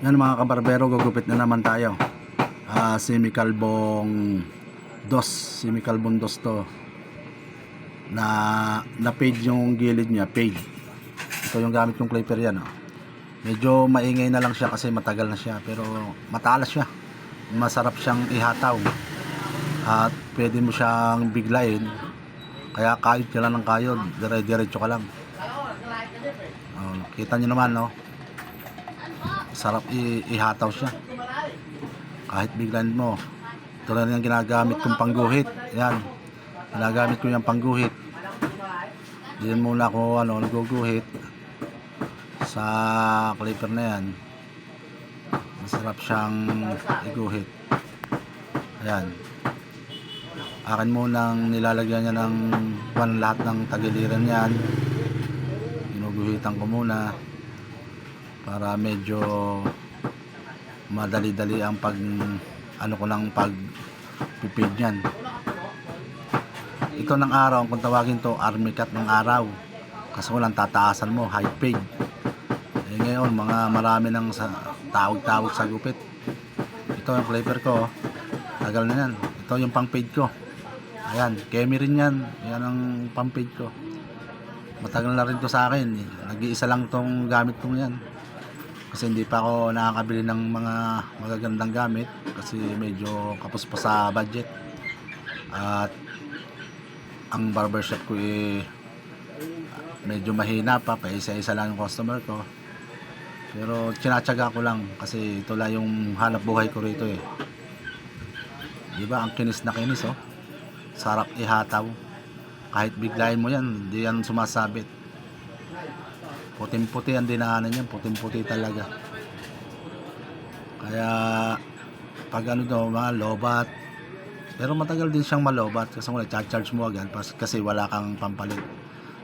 Yan mga kabarbero, gugupit na naman tayo. Semikalbong dos, semikalbong dos to. Na fade yung gilid niya, fade. Ito yung gamit kong clipper yan. Oh. Medyo maingay na lang siya kasi matagal na siya, pero matalas siya. Masarap siyang ihataw. At pwede mo siyang biglayin. Kaya kayod ka lang ng kayod, dire-diretso ka lang. Kita nyo naman, no? Sarap ihataw siya kahit biglan mo. Ito rin yung ginagamit kong pangguhit. Yan, ginagamit ko yung pangguhit. Diyan muna ako naguguhit sa clipper na yan. Masarap siyang iguhit. Ayan, akin munang nilalagyan niya ng lahat ng tagiliran yan. Ginuguhitan ko muna para medyo madali-dali ang pag pipid niyan. Ito ng araw, kung tawagin to army cut ng araw, kasi walang tataasan mo, high fade. Ngayon marami nang tawag-tawag sa gupit. Ito yung clipper ko, tagal na yan. Ito yung pang fade ko. Ayan, Kemi rin yan. Yan ang pang fade ko. Matagal na rin to sa akin. Nag-iisa lang tong gamit kong yan. Kasi hindi pa ako nakakabili ng mga magagandang gamit kasi medyo kapos pa sa budget. At ang barbershop ko medyo mahina pa isa-isa lang yung customer ko. Pero tinatsaga ko lang kasi ito lang yung hanap buhay ko rito eh. Diba ang kinis na kinis oh. Sarap ihataw. Kahit biglayin mo yan, hindi yan sumasabit. Puting-puti ang dinaanan niyan, puting-puti talaga. Kaya pag mga lobat, pero matagal din siyang malobat kasi kung nag-charge mo agad kasi wala kang pampalit.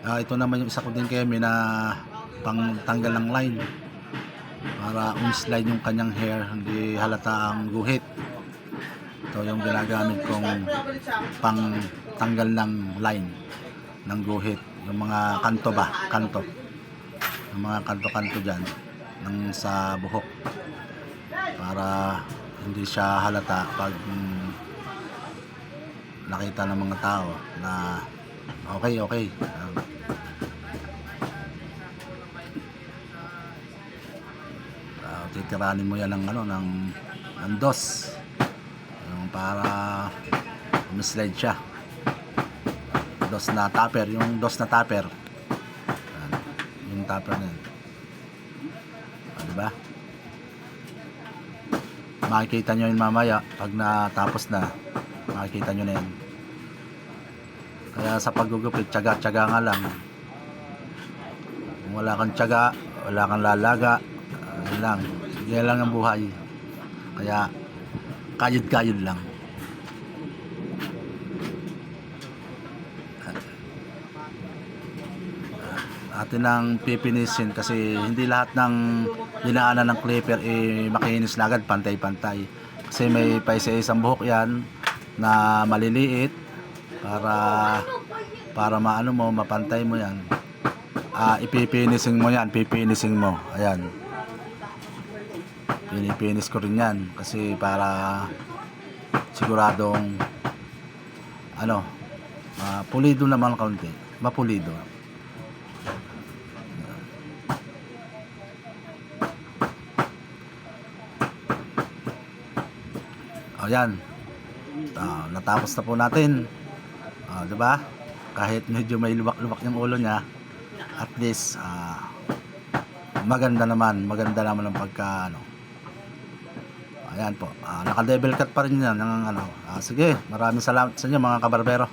Ito naman yung isa ko din kaya na pang tanggal ng line para slide yung kanyang hair, hindi halata ang guhit. Ito yung ginagamit kong pang tanggal ng line ng guhit, yung mga kanto, yung mga kanto dyan sa buhok para hindi siya halata pag nakita ng mga tao na okay. Titiranin mo yan ng dos yung para slide siya. Dos na topper, yung dos na topper. Yung topper na yan. Diba? Makikita nyo yun mamaya pag natapos na, makikita nyo na yan. Kaya sa paggugupit, tiyaga nga lang. Kung wala kang tiyaga, wala kang lalaga, yan lang ang buhay. Kaya kayod lang. Atin ang pipinisin kasi hindi lahat ng dinaanan ng clipper makinis na agad, pantay-pantay. Kasi may paisa-isang buhok yan na maliliit para mapantay mo yan. Ipipinisin mo yan, ayan. Pinipinis ko rin yan kasi para siguradong pulido naman kaunti, mapulido. Ayan, natapos na po natin. Diba? Kahit medyo may lubak-lubak yung ulo niya, at least maganda naman ang pagka ayan po, naka-level cut pa rin yan ng sige, maraming salamat sa inyo mga kabarbero.